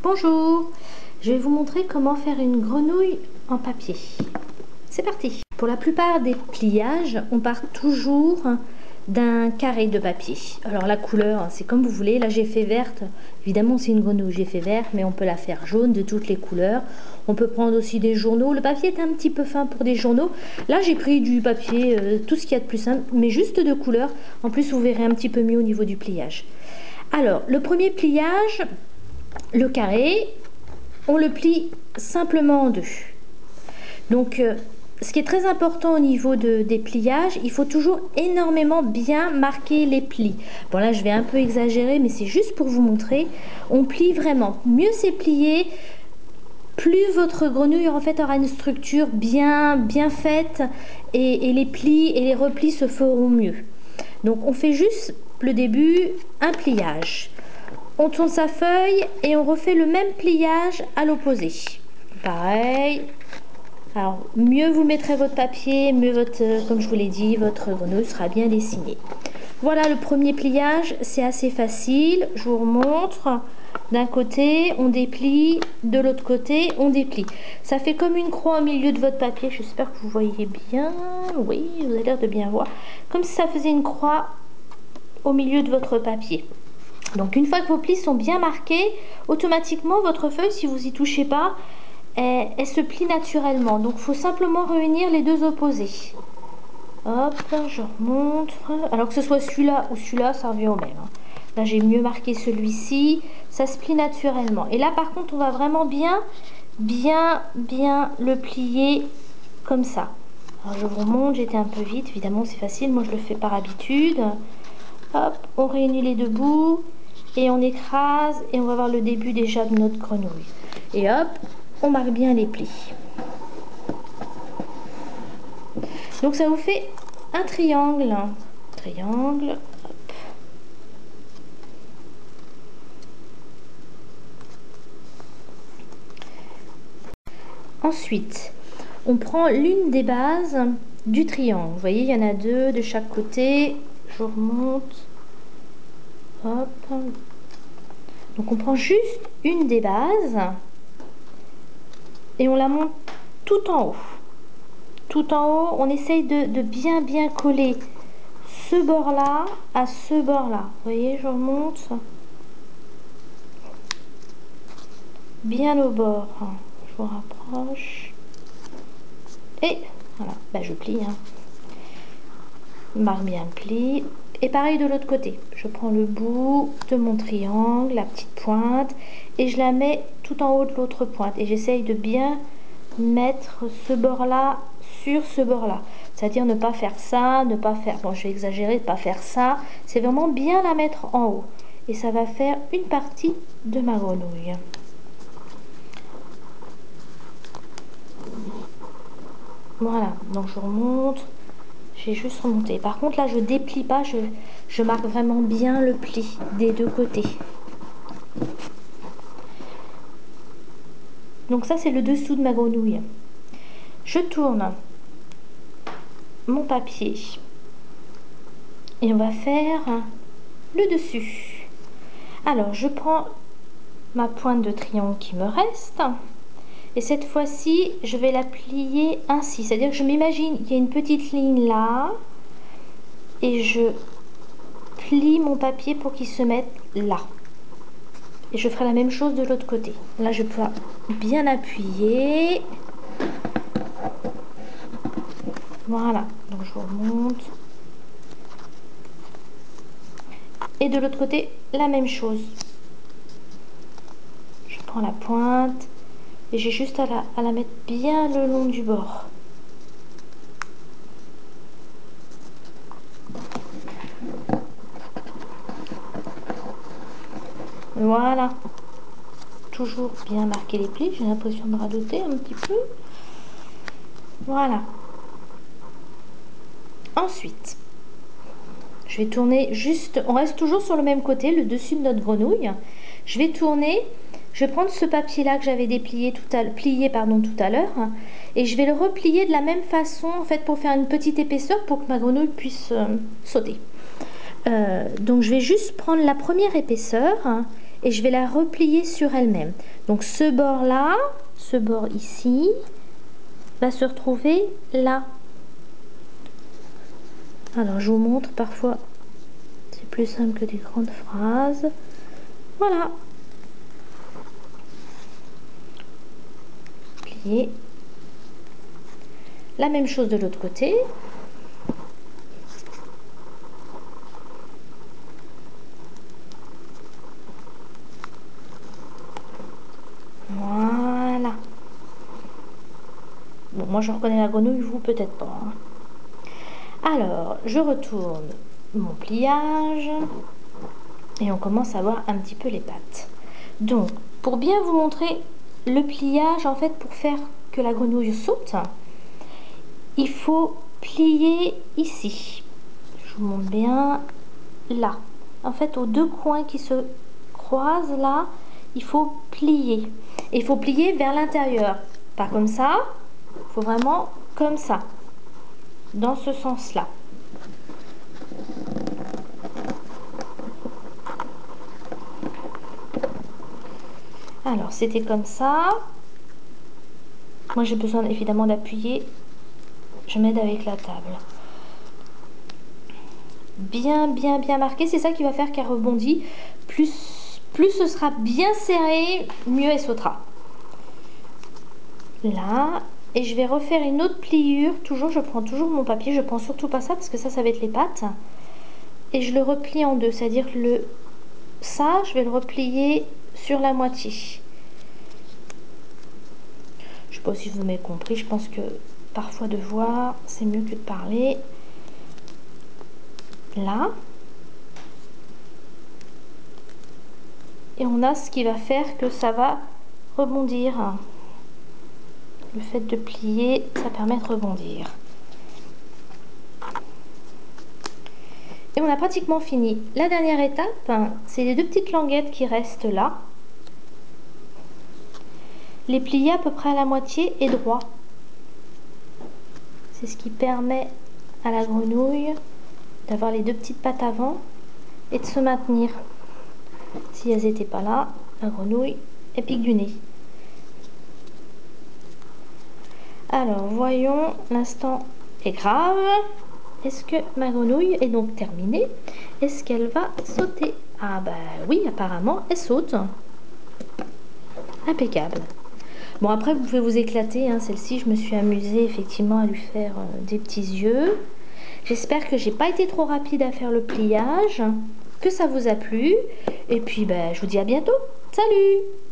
Bonjour, je vais vous montrer comment faire une grenouille en papier. C'est parti. Pour la plupart des pliages, on part toujours d'un carré de papier. Alors la couleur, c'est comme vous voulez. Là j'ai fait verte, évidemment c'est une grenouille, j'ai fait verte, mais on peut la faire jaune de toutes les couleurs. On peut prendre aussi des journaux. Le papier est un petit peu fin pour des journaux. Là j'ai pris du papier, tout ce qu'il y a de plus simple, mais juste de couleur. En plus vous verrez un petit peu mieux au niveau du pliage. Alors le premier pliage, le carré, on le plie simplement en deux. Donc ce qui est très important au niveau des pliages, il faut toujours énormément bien marquer les plis. Bon là je vais un peu exagérer, mais c'est juste pour vous montrer. On plie vraiment. Mieux c'est plié, plus votre grenouille en fait aura une structure bien faite et les plis et les replis se feront mieux. Donc on fait juste le début, un pliage. On tourne sa feuille et on refait le même pliage à l'opposé. Pareil. Alors, mieux vous mettrez votre papier, mieux comme je vous l'ai dit, votre grenouille sera bien dessinée. Voilà le premier pliage, c'est assez facile. Je vous remontre. D'un côté, on déplie, de l'autre côté, on déplie. Ça fait comme une croix au milieu de votre papier. J'espère que vous voyez bien. Oui, vous avez l'air de bien voir. Comme si ça faisait une croix au milieu de votre papier. Donc une fois que vos plis sont bien marqués, automatiquement votre feuille, si vous n'y touchez pas, elle se plie naturellement. Donc il faut simplement réunir les deux opposés. Hop, je remonte. Alors que ce soit celui-là ou celui-là, ça revient au même. Là j'ai mieux marqué celui-ci, ça se plie naturellement. Et là par contre on va vraiment bien le plier comme ça. Alors je vous remonte, j'étais un peu vite, évidemment c'est facile, moi je le fais par habitude. Hop, on réunit les deux bouts. Et on écrase et on va voir le début déjà de notre grenouille. Et hop, on marque bien les plis. Donc ça vous fait un triangle. Triangle. Hop. Ensuite, on prend l'une des bases du triangle. Vous voyez, il y en a deux de chaque côté. Je remonte. Hop. Donc on prend juste une des bases et on la monte tout en haut. Tout en haut, on essaye de bien coller ce bord-là à ce bord-là. Vous voyez, je remonte bien au bord. Je vous rapproche. Et voilà, ben, je plie. Marque bien le pli. Et pareil de l'autre côté. Je prends le bout de mon triangle, la petite pointe, et je la mets tout en haut de l'autre pointe. Et j'essaye de bien mettre ce bord-là sur ce bord-là. C'est-à-dire ne pas faire ça, ne pas faire... Bon, je vais exagérer, ne pas faire ça. C'est vraiment bien la mettre en haut. Et ça va faire une partie de ma grenouille. Voilà, donc je remonte. J'ai juste remonté. Par contre, là, je déplie pas. Je marque vraiment bien le pli des deux côtés. Donc ça, c'est le dessous de ma grenouille. Je tourne mon papier. Et on va faire le dessus. Alors, je prends ma pointe de triangle qui me reste. Et cette fois-ci, je vais la plier ainsi. C'est-à-dire que je m'imagine qu'il y a une petite ligne là. Et je plie mon papier pour qu'il se mette là. Et je ferai la même chose de l'autre côté. Là, je peux bien appuyer. Voilà. Donc, je remonte. Et de l'autre côté, la même chose. Je prends la pointe. Et j'ai juste à la mettre bien le long du bord. Voilà. Toujours bien marquer les plis. J'ai l'impression de radoter un petit peu. Voilà. Ensuite, je vais tourner juste... On reste toujours sur le même côté, le dessus de notre grenouille. Je vais tourner... Je vais prendre ce papier-là que j'avais plié tout à l'heure et je vais le replier de la même façon en fait pour faire une petite épaisseur pour que ma grenouille puisse sauter. Donc je vais juste prendre la première épaisseur et je vais la replier sur elle-même. Donc ce bord là, ce bord ici, va se retrouver là. Alors je vous montre, parfois c'est plus simple que des grandes phrases. Voilà. Plier. La même chose de l'autre côté. Voilà. Bon, moi je reconnais la grenouille, vous peut-être pas. Hein. Alors, je retourne mon pliage et on commence à voir un petit peu les pattes. Donc, pour bien vous montrer le pliage, en fait, pour faire que la grenouille saute, il faut plier ici. Je vous montre bien là. En fait, aux deux coins qui se croisent là, il faut plier. Et il faut plier vers l'intérieur. Pas comme ça, il faut vraiment comme ça. Dans ce sens-là. Alors, c'était comme ça. Moi, j'ai besoin évidemment d'appuyer. Je m'aide avec la table. Bien, bien, bien marqué. C'est ça qui va faire qu'elle rebondit. Plus ce sera bien serré, mieux elle sautera. Là. Et je vais refaire une autre pliure. Toujours, je prends toujours mon papier. Je prends surtout pas ça parce que ça va être les pattes. Et je le replie en deux. C'est-à-dire que ça, je vais le replier sur la moitié. Je sais pas si vous m'avez compris. Je pense que parfois de voir, c'est mieux que de parler. Là. Et on a ce qui va faire que ça va rebondir. Le fait de plier, ça permet de rebondir. Et on a pratiquement fini. La dernière étape, c'est les deux petites languettes qui restent là. Les plier à peu près à la moitié et droit. C'est ce qui permet à la grenouille d'avoir les deux petites pattes avant et de se maintenir. Si elles n'étaient pas là, la grenouille est pique du nez. Alors, voyons, l'instant est grave. Est-ce que ma grenouille est donc terminée? Est-ce qu'elle va sauter? Ah bah oui, apparemment, elle saute. Impeccable. Bon, après, vous pouvez vous éclater. Hein. Celle-ci, je me suis amusée effectivement à lui faire des petits yeux. J'espère que j'ai pas été trop rapide à faire le pliage, que ça vous a plu. Et puis, bah, je vous dis à bientôt. Salut!